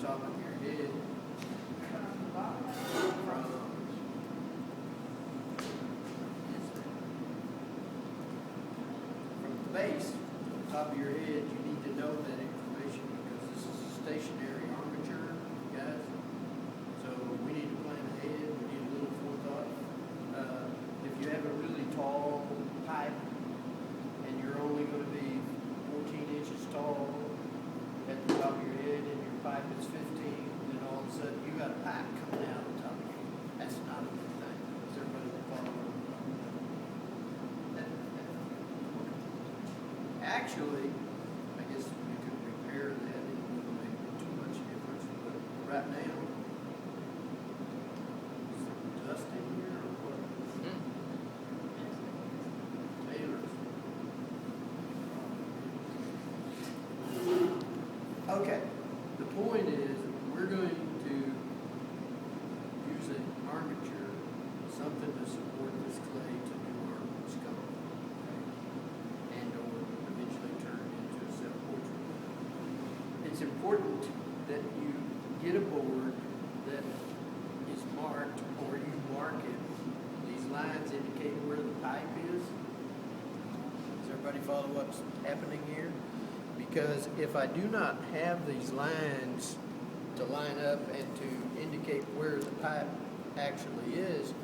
top of your head from the base, top of your head, you need to know that information because this is a stationary armature, guys. So we need to plan ahead. We need a little forethought. If you have a really tall pipe and you're only going to be 14 inches tall at the top of your head and your pipe is 15, then all of a sudden you got a pipe coming out on top of you. That's not a good thing. Is everybody following? Actually, I guess we could repair that. It wouldn't make too much difference. But right now, is there dust in here or what? Taylor's. Okay. The point is, we're going to use an armature, something to support this clay to do our skull, okay? And or eventually turn it into a self-portrait. It's important that you get a board that is marked, or you mark it. These lines indicate where the pipe is. Does everybody follow what's happening here? Because if I do not have these lines to line up and to indicate where the pipe actually is,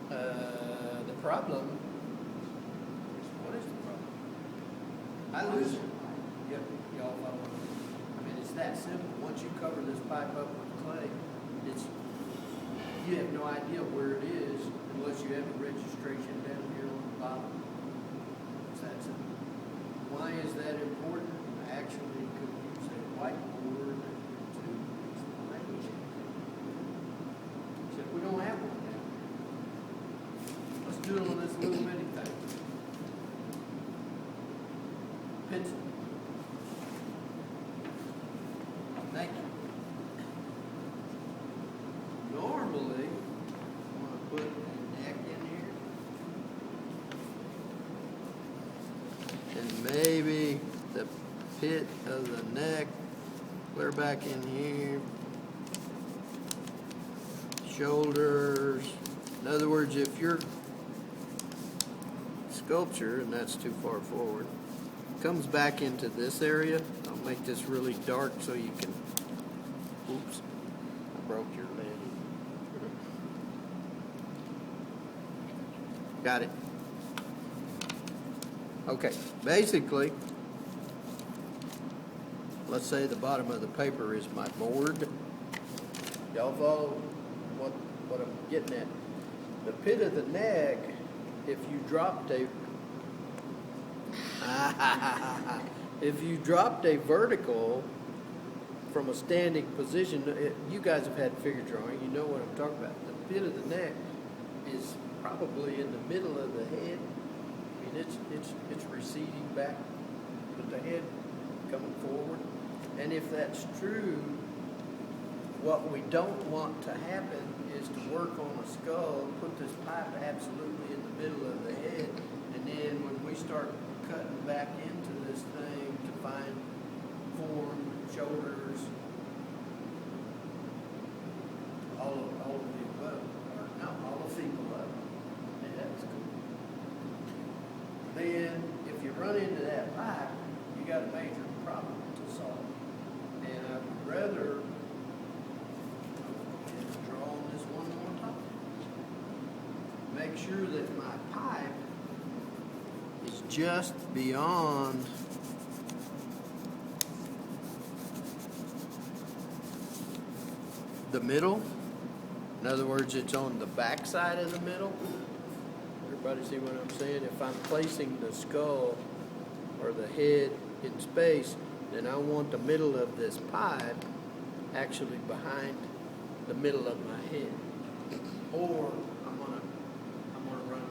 the problem, what is the problem? I lose it. Yep, y'all follow. I mean, it's that simple. Once you cover this pipe up with clay, you have no idea where it is unless you have a registration down here on the bottom. It's that simple. Why is that important? I actually could use a whiteboard to explain it. Except we don't have one down here. Let's do it on this little bitty thing. Pencil. Thank you. Normally, I want to put a neck in here. And maybe the pit of the neck, clear back in here. Shoulders. In other words, if your sculpture, and that's too far forward, comes back into this area, I'll make this really dark so you can, oops, I broke your leg. Got it. Okay, basically, let's say the bottom of the paper is my board. Y'all follow what I'm getting at? The pit of the neck, if you dropped a vertical from a standing position, you guys have had figure drawing, you know what I'm talking about. The pit of the neck is probably in the middle of the head. I mean, it's receding back with the head coming forward. And if that's true, what we don't want to happen is to work on a skull, put this pipe absolutely in the middle of the head, and then when we start cutting back into this thing to find form, shoulders, all of the above, or no, all of the above. And that's cool. Then, if you run into that pipe, you got a major problem to solve. And I would rather draw on this one more time. Make sure that my pipe is just beyond the middle. In other words, it's on the back side of the middle. Everybody see what I'm saying? If I'm placing the skull or the head in space, then I want the middle of this pipe actually behind the middle of my head. Or I'm gonna run.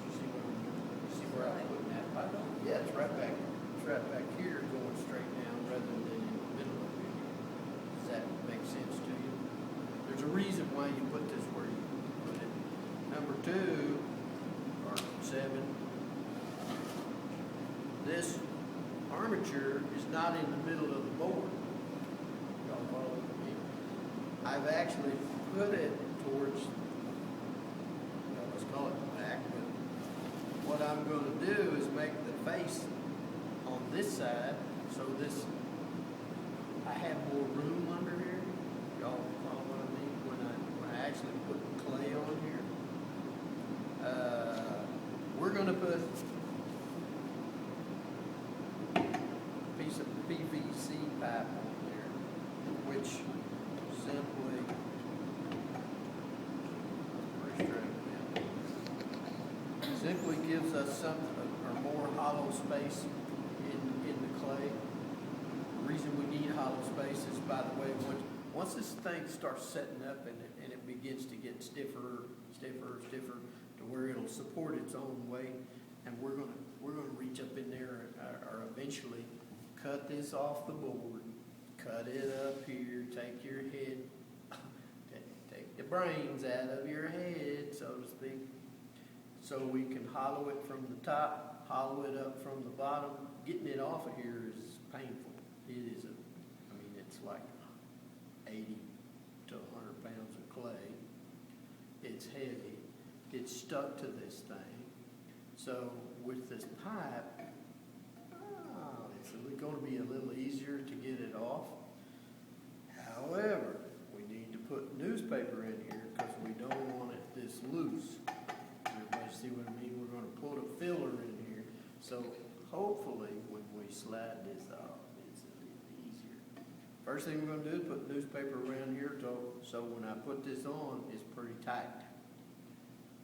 You see where I'm putting that pipe? Yeah, it's right back. It's right back here, going straight down rather than in the middle of it. Does that make sense to you? There's a reason why you put this where you put it. Number 2, or 7, this armature is not in the middle of the board. Y'all I've actually put it towards, well, let's call it back, but what I'm gonna do is make the face on this side, so this, I have more room under here. Y'all follow what I mean? When I actually put clay on here. We're gonna put a piece of PVC pipe on there, which simply, simply gives us some, or more hollow space in the clay. The reason we need hollow space is, by the way, once this thing starts setting up and it begins to get stiffer to where it'll support its own weight, and we're gonna reach up in there or eventually cut this off the board, cut it up here, take your head, take the brains out of your head, so to speak, so we can hollow it from the top, hollow it up from the bottom. Getting it off of here is painful. It is it's like 80 to 100 pounds of clay. It's heavy. It's stuck to this thing. So with this pipe, it's going to be a little easier to get it off. However, we need to put newspaper in here because we don't want it this loose. Everybody see what I mean? We're going to put a filler in here. So hopefully when we slide this off, it's a little easier. First thing we're going to do is put newspaper around here so when I put this on, it's pretty tight.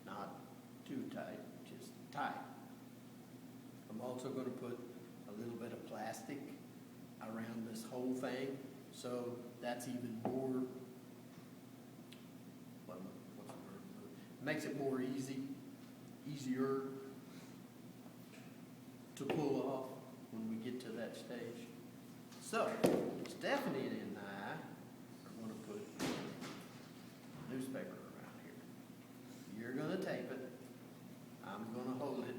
Not too tight, just tight. I'm also going to put a little bit of plastic around this whole thing, so that's even more, what's the word? Makes it more easier to pull off when we get to that stage. So, Stephanie and I are going to put newspaper around here. You're going to tape it. I'm going to hold it,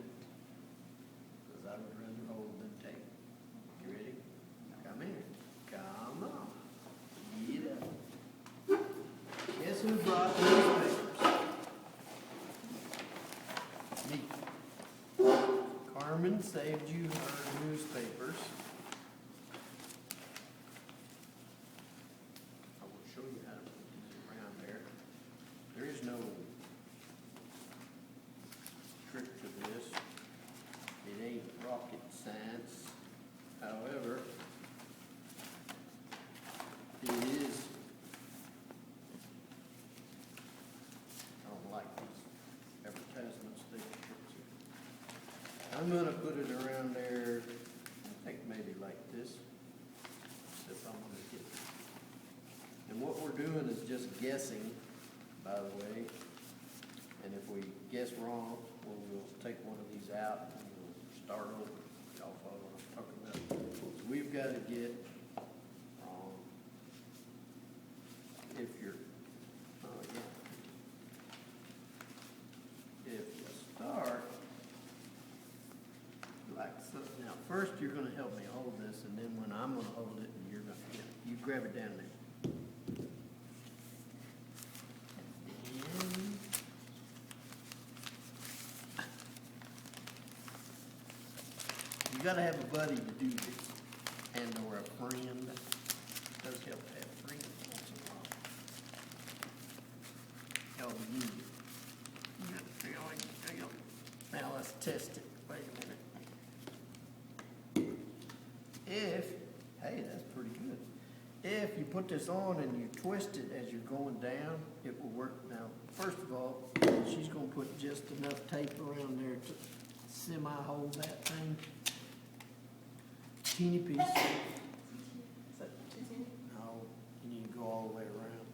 because I would rather hold than tape. You ready? Come here. Come on. Get up. Guess who brought the newspapers? Me. Carmen saved you her newspapers. I will show you how to put these around there. There is no trick to this. It ain't rocket science. However, it is. I don't like these advertisements. I'm going to put it around there, I think maybe like this, if I'm going to get it. And what we're doing is just guessing, by the way, and if we guess wrong, we'll take one of these out and we'll start over. Y'all follow what I'm talking about? So we've got to get, if you start, like so. Now, first you're going to help me hold this, and then when I'm going to hold it, and you're going to you grab it down there. And then you got to have a buddy to do this, and or a friend. It does help to have friends once in a while. Help you. Now let's test it. Wait a minute. Hey, that's pretty good. If you put this on and you twist it as you're going down, it will work. Now, first of all, she's going to put just enough tape around there to semi-hold that thing. Teeny piece. No, you need to go all the way around.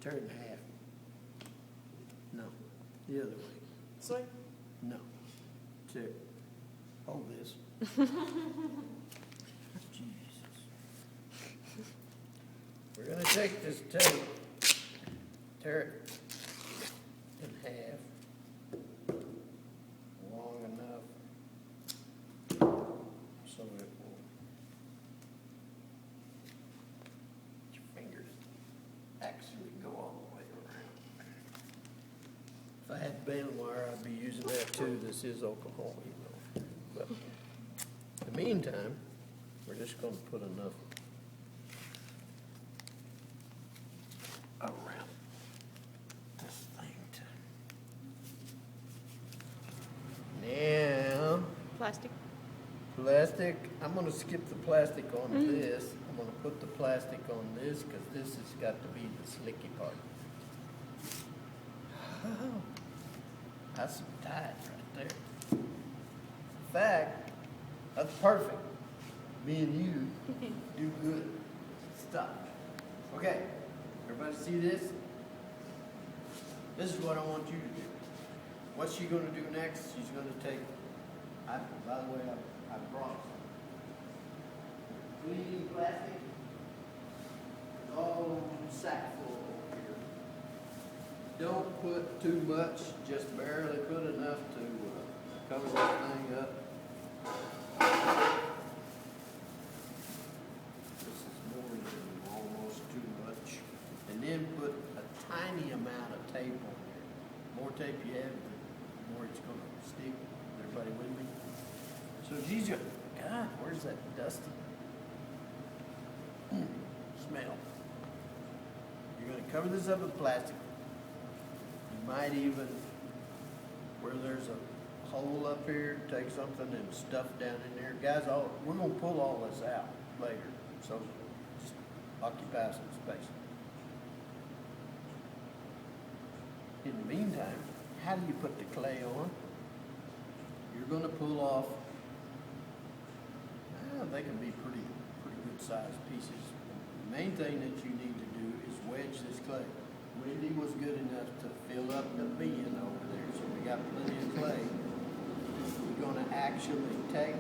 Tear it in half. No, the other way. Sorry? No. Check. Hold this. Jesus. We're going to take this tape, tear it in half, long enough so it will, your fingers, baling wire, I'd be using that too. This is Oklahoma, you know. But in the meantime, we're just gonna put enough around this thing to. Now, Plastic. plastic, I'm gonna skip the plastic on this. I'm gonna put the plastic on this because this has got to be the slicky part. Oh, that's some tight right there. In fact, that's perfect. Me and you do good stuff. Okay, everybody see this? This is what I want you to do. What's she gonna do next? She's gonna take, by the way, I brought some clean plastic. Oh, sack full over here. Don't put too much, just barely put enough to cover this thing up. This is more than almost too much. And then put a tiny amount of tape on there. The more tape you have, the more it's gonna stick. Everybody with me? So she's gonna, God, where's that dusty? Smell. You're gonna cover this up with plastic. You might even, where there's a hole up here, take something and stuff down in there. Guys, we're gonna pull all this out later, so just occupy some space. In the meantime, how do you put the clay on? You're gonna pull off, they can be pretty good sized pieces. The main thing that you need to do is wedge this clay. Wendy was good enough to fill up the bin over there, so we got plenty of clay. We're gonna actually take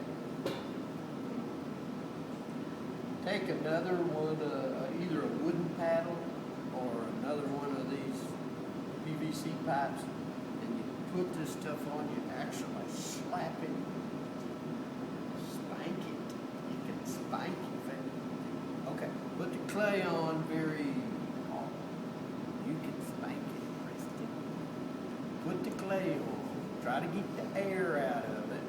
another one, either a wooden paddle or another one of these PVC pipes, and you put this stuff on, you actually slap it, spank it. You can spank your finger. Okay, put the clay on very hard. You can spank it, Kristen. Put the clay on. Try to get the air out of it.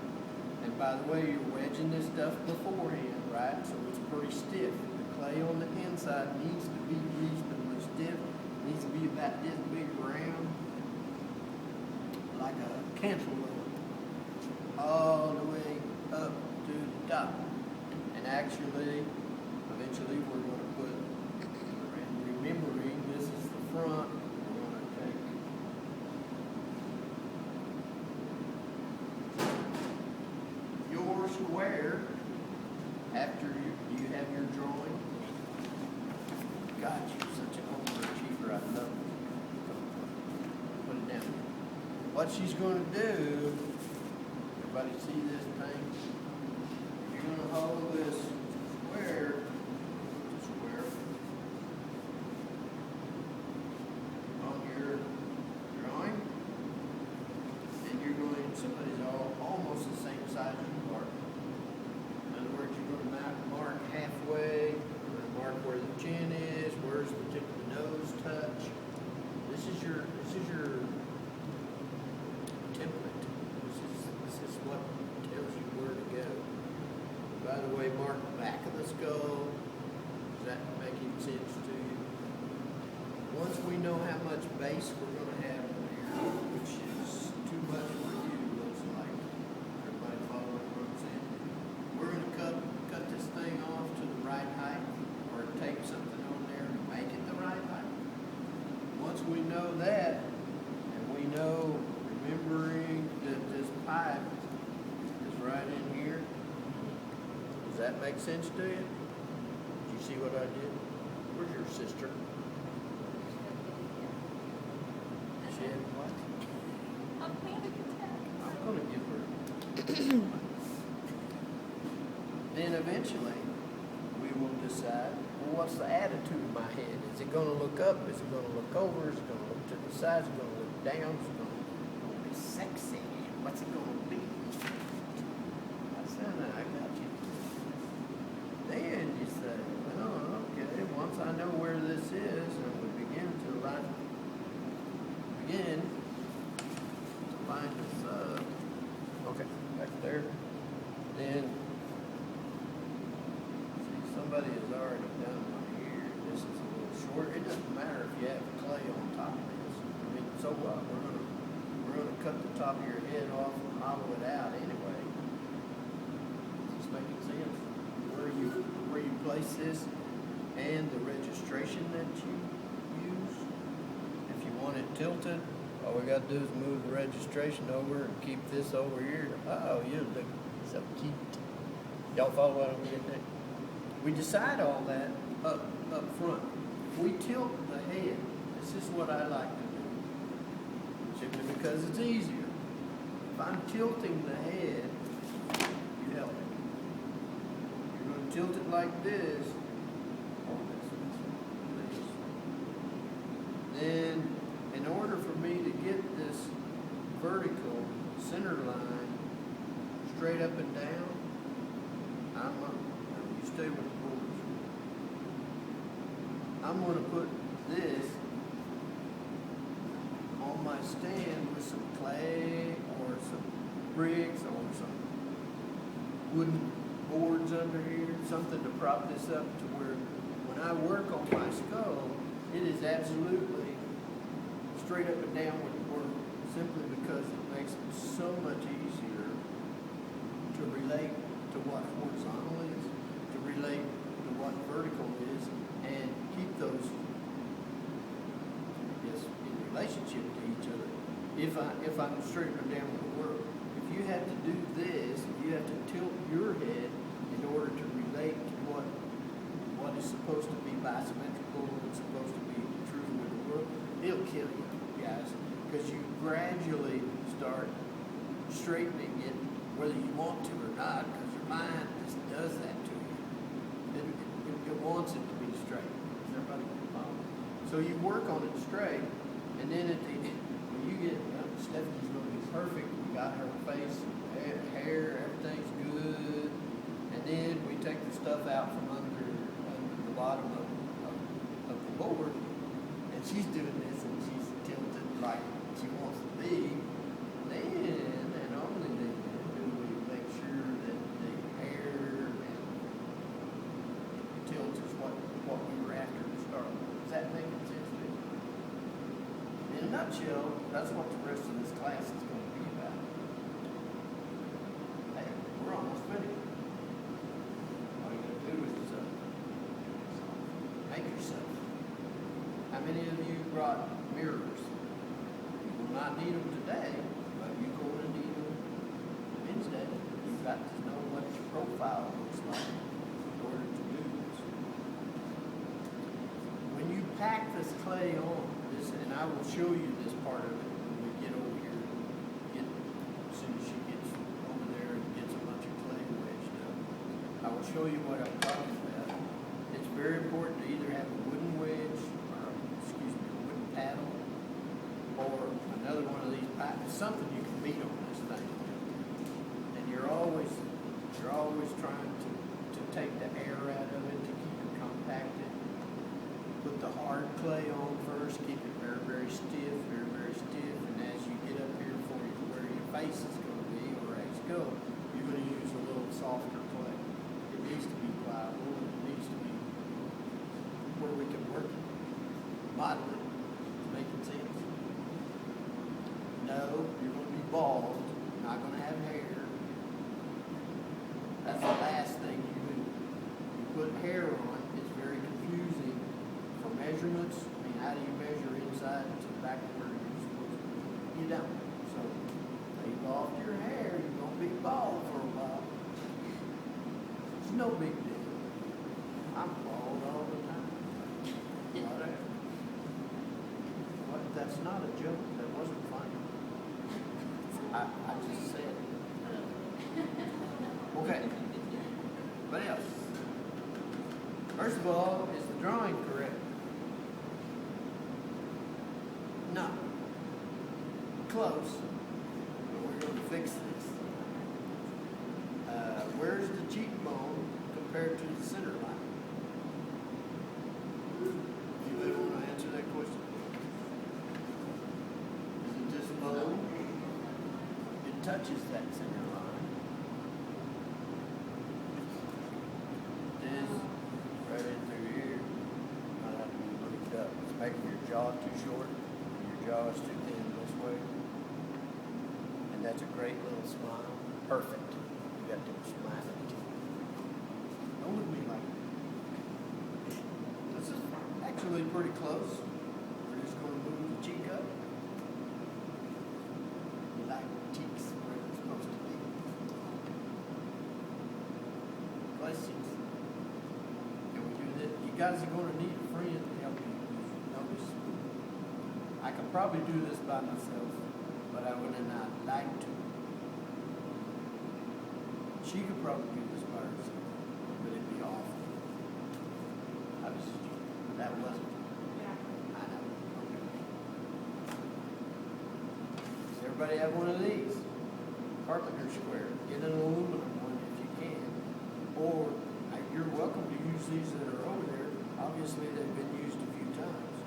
And by the way, you're wedging this stuff beforehand, right? So it's pretty stiff. The clay on the inside needs to be reasonably stiff. It needs to be about this big around, like a cantaloupe, all the way up to the top. And actually, eventually we're going to put, and remembering this is the front, we're going to take your square after you have your drawing. God, you're such an overachiever. I love it. Put it down. What she's going to do, everybody see this thing? You're going to hold this square on your drawing, and you're going, somebody's almost the same size as you are. In other words, you're going to mark halfway, you're going to mark where the chin is, where's the tip of the nose touch. This is your template. This is what tells you where to go. By the way, mark the back of the skull. Is that making sense to you? Once we know how much base we're going to have in here, which is too much for you, looks like. Everybody following what I'm saying? We're going to cut this thing off to the right height, or tape something on there to make it the right height. Once we know that, and we know, remembering that this pipe is right in here, does that make sense to you? Did you see what I did? Where's your sister? She had what? I'm panic attack. I'm going to give her. Then eventually, we will decide, well, what's the attitude of my head? Is it going to look up? Is it going to look over? Is it going to look to the side? Is it going to look down? Is it going to be sexy? What's it going to be? I said, I got you. Then you say, well, okay, once I know where this is, and we begin to begin somebody has already done one here, this is a little short, it doesn't matter if you have clay on top of this. I mean, so what, we're gonna cut the top of your head off and hollow it out anyway. Is this making sense? Where you place this and the registration that you use. If you want it tilted, all we gotta do is move the registration over and keep this over here. Oh, you look so cute. Y'all follow what I'm getting at? We decide all that up front. If we tilt the head, this is what I like to do. Simply because it's easier. If I'm tilting the head, you help me. You're gonna tilt it like this. Then, in order for me to get this vertical center line straight up and down, you stay with the boards. I'm going to put this on my stand with some clay or some bricks or some wooden boards under here, something to prop this up to where when I work on my skull, it is absolutely straight up and down with the work, simply because it makes it so much easier to relate to what horizontal is, to relate to what vertical is, and keep those, I guess, in relationship to each other. If I'm straightening them down with the work, if you have to do this, if you have to tilt your head in order to relate to what is supposed to be bisymmetrical and supposed to be true with the work, it'll kill you, guys, because you gradually start straightening it whether you want to or not, because your mind just does that to you. It wants it to be straight. Is everybody follow? So you work on it straight, and then at the end, when you get, Stephanie's going to be perfect. We got her face, hair, everything's good, and then we take the stuff out from under the bottom of the board, and she's doing this, and she's tilted like she wants to be. Then, and only then, do we make sure that the hair and tilt is what we were after to start with. Does that make sense to you? In a nutshell, that's what the rest of this class is going to be about. Hey, we're almost finished. All you got to do is make yourself. How many of you brought mirrors? You will not need them today, but you're going to need them Wednesday. You've got to know what your profile looks like in order to do this. When you pack this clay on, and I will show you this part of it when we get over here, as soon as she gets over there and gets a bunch of clay wedged up. I will show you what I'm talking about. It's very important to either have a wooden wedge, or a wooden paddle, or another one of these pipes, something you can beat on this thing. And you're always trying to take the air out of it to keep it compacted. Put the hard clay on first, keep it very, very stiff, very, very stiff, and as you get up here for where your face is going to be, or as you go, you're going to use a little softer clay. It needs to be pliable, it needs to be where we can work it, model it, making sense. No, you're going to be bald, not going to have hair. That's the last thing you do. You put hair on, it's very confusing for measurements. I mean, how do you measure inside to the back of where you're supposed to be? You don't. So, take off your hair, you're going to be bald for a while. It's no big deal. I'm bald all the time. Whatever. What? That's not a joke. That wasn't funny. I just said it. Okay. What else? First of all, is the drawing correct? No. Close. But we're going to fix this. Where's the cheekbone compared to the center line? Anybody want to answer that question? Is it this low? It touches that center line. jaw too short, your jaw is too thin this way. And that's a great little smile. Perfect. You got them smiling teeth. Don't look at me like that. This is actually pretty close. We're just going to move the cheek up. You like cheeks where they're supposed to be. Questions? Can we do this? You guys are going to need a friend to help you notice. I could probably do this by myself, but I would not like to. She could probably do this by herself, but it'd be awful. That wasn't. Yeah. I know. Okay. Does everybody have one of these? Carpenter square. Get an aluminum one if you can. Or you're welcome to use these that are over there. Obviously, they've been used a few times.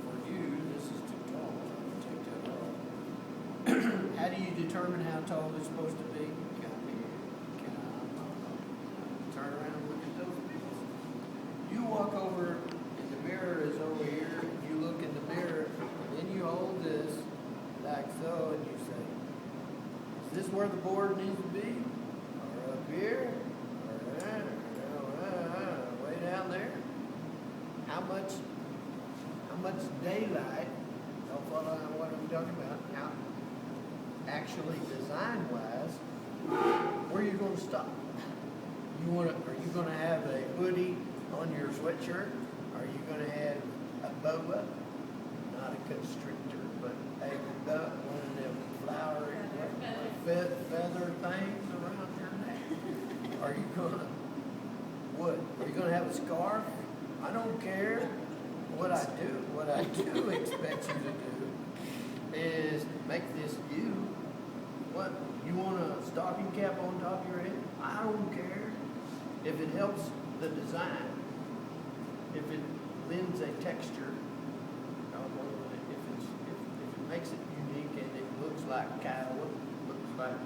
For you, this is too tall. I'll take that off. How do you determine how tall they're supposed to be? Turn around and look at those people. You walk over, and the mirror is over here, and you look in the mirror, and then you hold this like so, and you say, is this where the board needs to be? Or up here? Or way down there? How much daylight, don't follow what I'm talking about, how actually design-wise, where are you going to stop? Are you going to have a hoodie on your sweatshirt? Are you going to have a boa? Not a constrictor, but a one of them flowery feather things around your neck. Are you going to what? Are you going to have a scarf? I don't care. What I do expect you to do is make this you. What? You want a stocking cap on top of your head? I don't care. If it helps the design, if it lends a texture, if it makes it unique and it looks like cattle, looks like,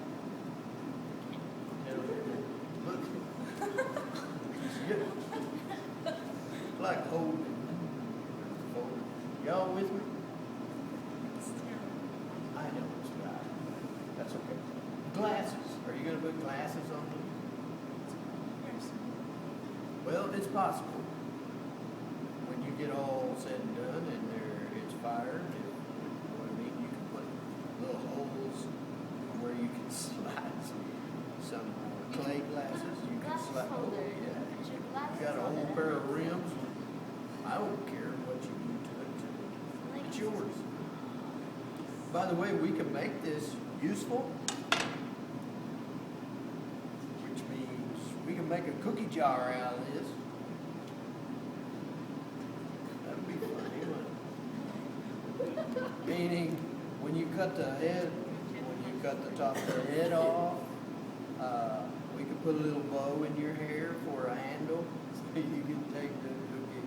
looks like holding. Y'all with me? I know it's right. That's okay. Glasses. Are you going to put glasses on them? Well, it's possible. When you get all said and done and it's fired, you know what I mean, you can put little holes where you can slide some clay glasses. You can slide. Oh, yeah. You got a whole pair of rims. I don't care what you do to it. It's yours. By the way, we can make this useful, which means we can make a cookie jar out of this. That would be funny, wouldn't it? Meaning, when you cut the top of the head off, we can put a little bow in your hair for a handle, so you can take the cookie,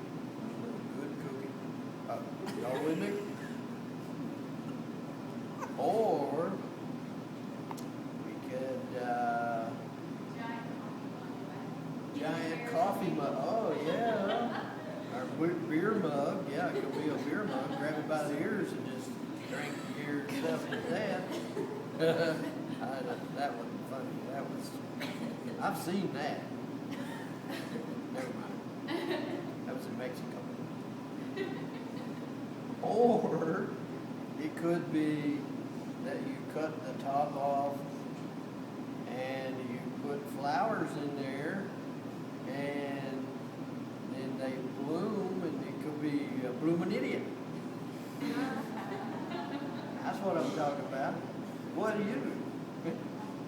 a good cookie. Y'all with me? Or we could giant coffee mug. Oh yeah, our beer mug. Yeah, it could be a beer mug. Grab it by the ears and just drink yourself to death. That wasn't funny. I've seen that. Never mind. That was in Mexico. Or it could be that you cut the top off and you put flowers in there and then they bloom and it could be a blooming idiot. That's what I'm talking about. What do you do?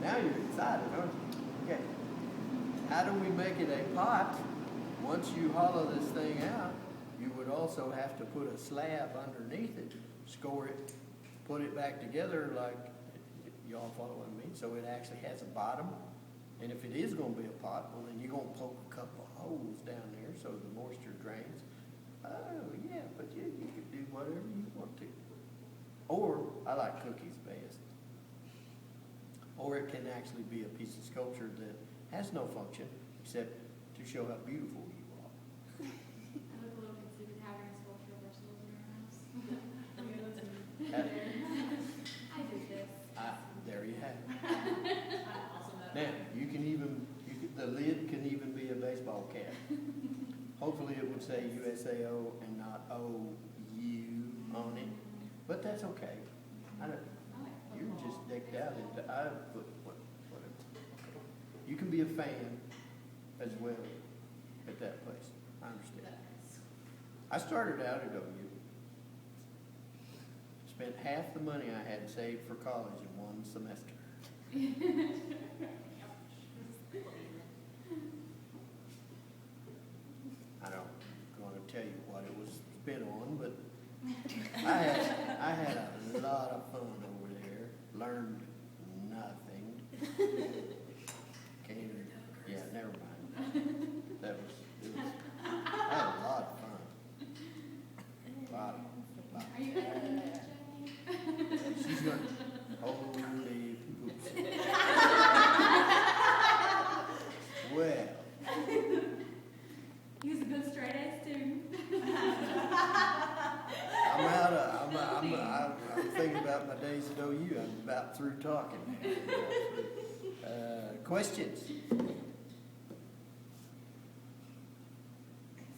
Now you're excited, aren't you? Okay. How do we make it a pot? Once you hollow this thing out, you would also have to put a slab underneath it, score it, put it back together like, y'all follow what I mean? So it actually has a bottom. And if it is going to be a pot, well, then you're going to poke a couple of holes down there so the moisture drains. Oh, yeah, but you can do whatever you want to. Or, I like cookies best. Or it can actually be a piece of sculpture that has no function except to show how beautiful you are. I was a little considered having a sculpture I did this. There you have it. Now, the lid can even be a baseball cap. Hopefully it would say USAO and not OU on it, but that's okay. You're just decked out into, I put whatever. You can be a fan as well at that place. I understand. I started out at OU. Spent half the money I had saved for college in one semester. I don't want to tell you what it was spent on, but I had a lot of fun over there. Learned nothing. Can't even, yeah, never mind. I had a lot of fun. Lot. Are you editing it, Jenny? She's going, holy hoops. Well, He was a good straight A student. I'm thinking about my days at OU. I'm about through talking. Questions?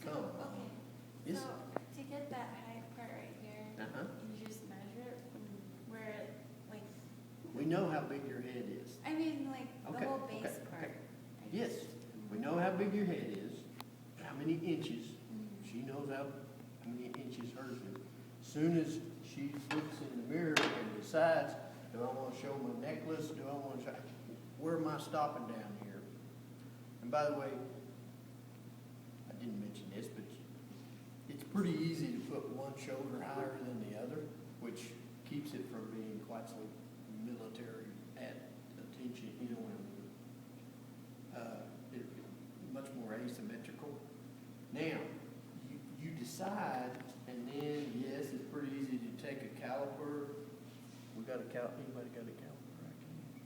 Come on. Okay, Yes. so to get that height part right here, Uh-huh. you just measure it from where, like, We know how big your head is. I mean, like, Okay, the whole base okay, part. okay. I Yes, just- we know how big your head is, how many inches. Mhm. She knows how many inches hers is. Soon as she looks in the mirror and decides, do I want to show my necklace? Do I want to show, where am I stopping down here? And by the way, I didn't mention this, but it's pretty easy to put one shoulder higher than the other, which keeps it from being quite so military at attention, you know, much more asymmetrical. Now, you decide, and then, yes, it's pretty easy to take a caliper. We got a anybody got a caliper I can use?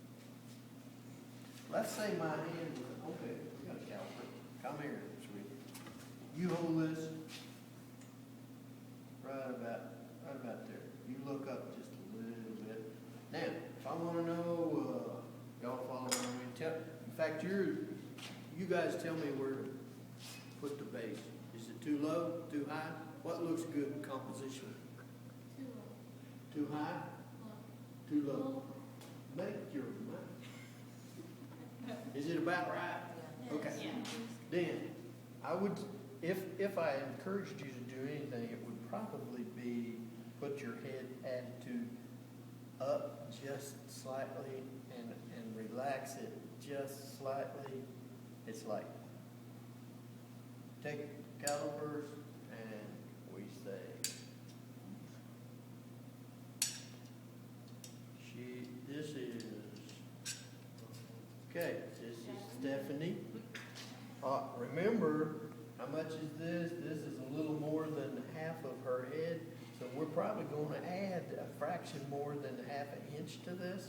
Let's say my hand was, okay, we got a caliper. Come here, sweetie. You hold this right about there. You look up just a little bit. Now, if I want to know, y'all follow me. In fact, you guys tell me where to put the base. Is it too low, too high? What looks good composition? Too Too high, low. too low? Make your mind. Is it about right? Okay. Then, I would, if I encouraged you to do anything, it would probably be put your head attitude up just slightly and relax it just slightly. It's like, take calipers and we say, this is, okay, this is Stephanie. Remember, how much is this? This is a little more than half of her head. So we're probably going to add a fraction more than half an inch to this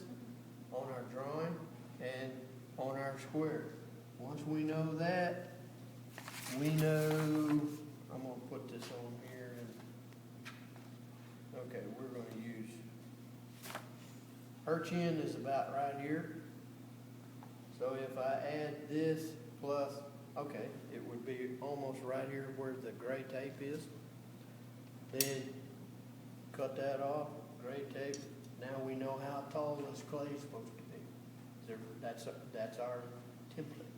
on our drawing and on our square. Once we know that, we know, I'm going to put this on here. And okay, we're going to use, her chin is about right here. So if I add this plus, okay, it would be almost right here where the gray tape is. Then cut that off, gray tape. Now we know how tall this clay is supposed to be. That's our template.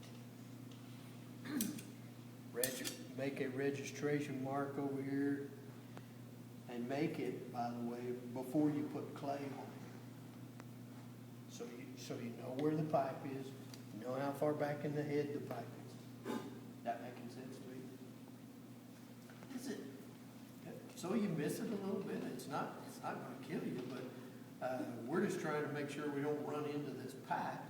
Make a registration mark over here and make it, by the way, before you put clay on it. So you know where the pipe is, you know how far back in the head the pipe is. That making sense to you? Is it? So you miss it a little bit. It's not going to kill you, but we're just trying to make sure we don't run into this pipe.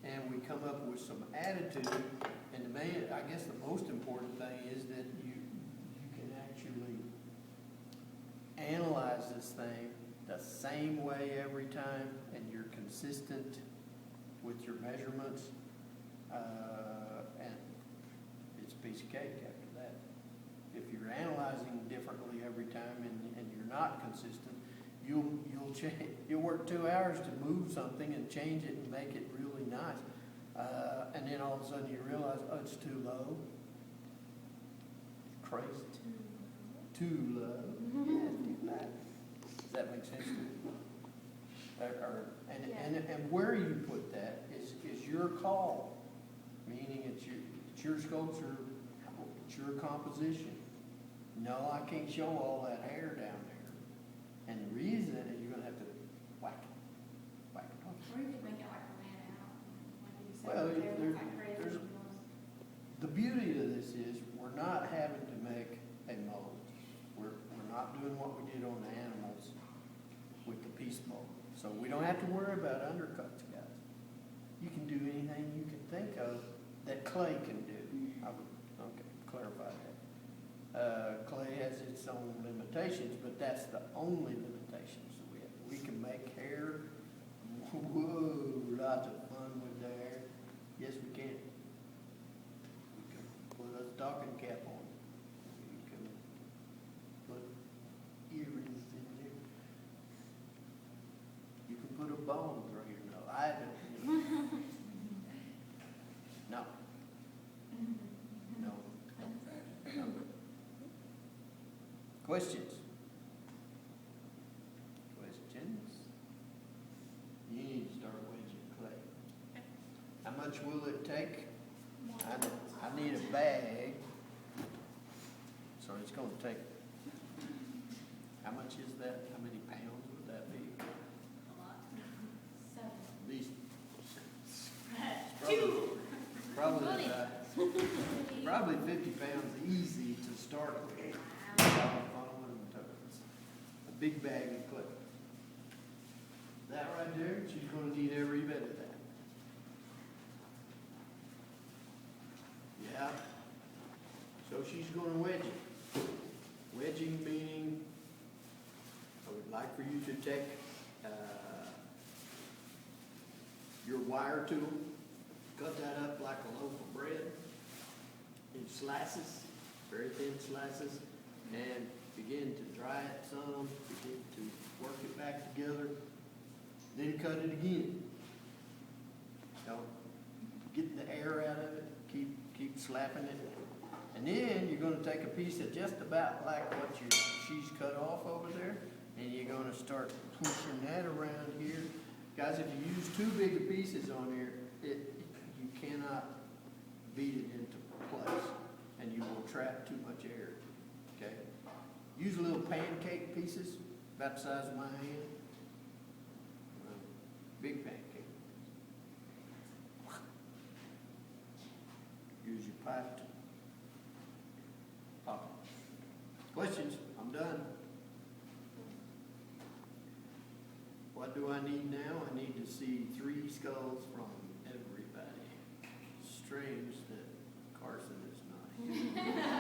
And we come up with some attitude. And I guess the most important thing is that you can actually analyze this thing the same way every time, and you're consistent with your measurements, and it's a piece of cake after that. if you're analyzing differently every time and you're not consistent, you'll you'll work 2 hours to move something and change it and make it really nice. And then all of a sudden you realize, oh, it's too low. It's crazy. Too low. Yeah, too low. Does that make sense to you? And where you put that is your call, meaning it's your sculpture, it's your composition. No, I can't show all that hair down there. And the reason is you're gonna have to whack it off. Or you could make it like a man out, like you said, Well, they look like there's- crazy. The beauty of this is we're not having to make a mold. We're not doing what we did on the animals with the piece mold. So we don't have to worry about undercuts, guys. You can do anything you can think of that clay can do. I would, okay, clarify that. Clay has its own limitations, but that's the only limitations that we have. We can make hair. Whoa, lots of fun with the hair. Yes, we can. We can put a stocking cap on. We can put earrings in there. You can put a bone through your nose. I don't. No. No. No. Questions? Questions? You need to start wedging clay. How much will it take? I need a bag. So it's gonna take, how much is that? How many pounds would that be? A lot. 7. At least. Two. Probably, probably 50 pounds easy to start with. A big bag of clay. That right there, she's gonna need every bit of that. Yeah. So she's gonna wedge it. Wedging meaning, I would like for you to take your wire tool, cut that up like a loaf of bread in slices, very thin slices, and begin to dry it some, begin to work it back together, then cut it again. Don't get the air out of it, keep slapping it. And then you're gonna take a piece of just about like what she's cut off over there, and you're gonna start pushing that around here. Guys, if you use too big of pieces on here, you cannot beat it into place, and you will trap too much air, okay? Use little pancake pieces, about the size of my hand. Big pancake. Use your pipe to pop it. Questions? I'm done. What do I need now? I need to see 3 skulls from everybody. Strange that Carson is not here.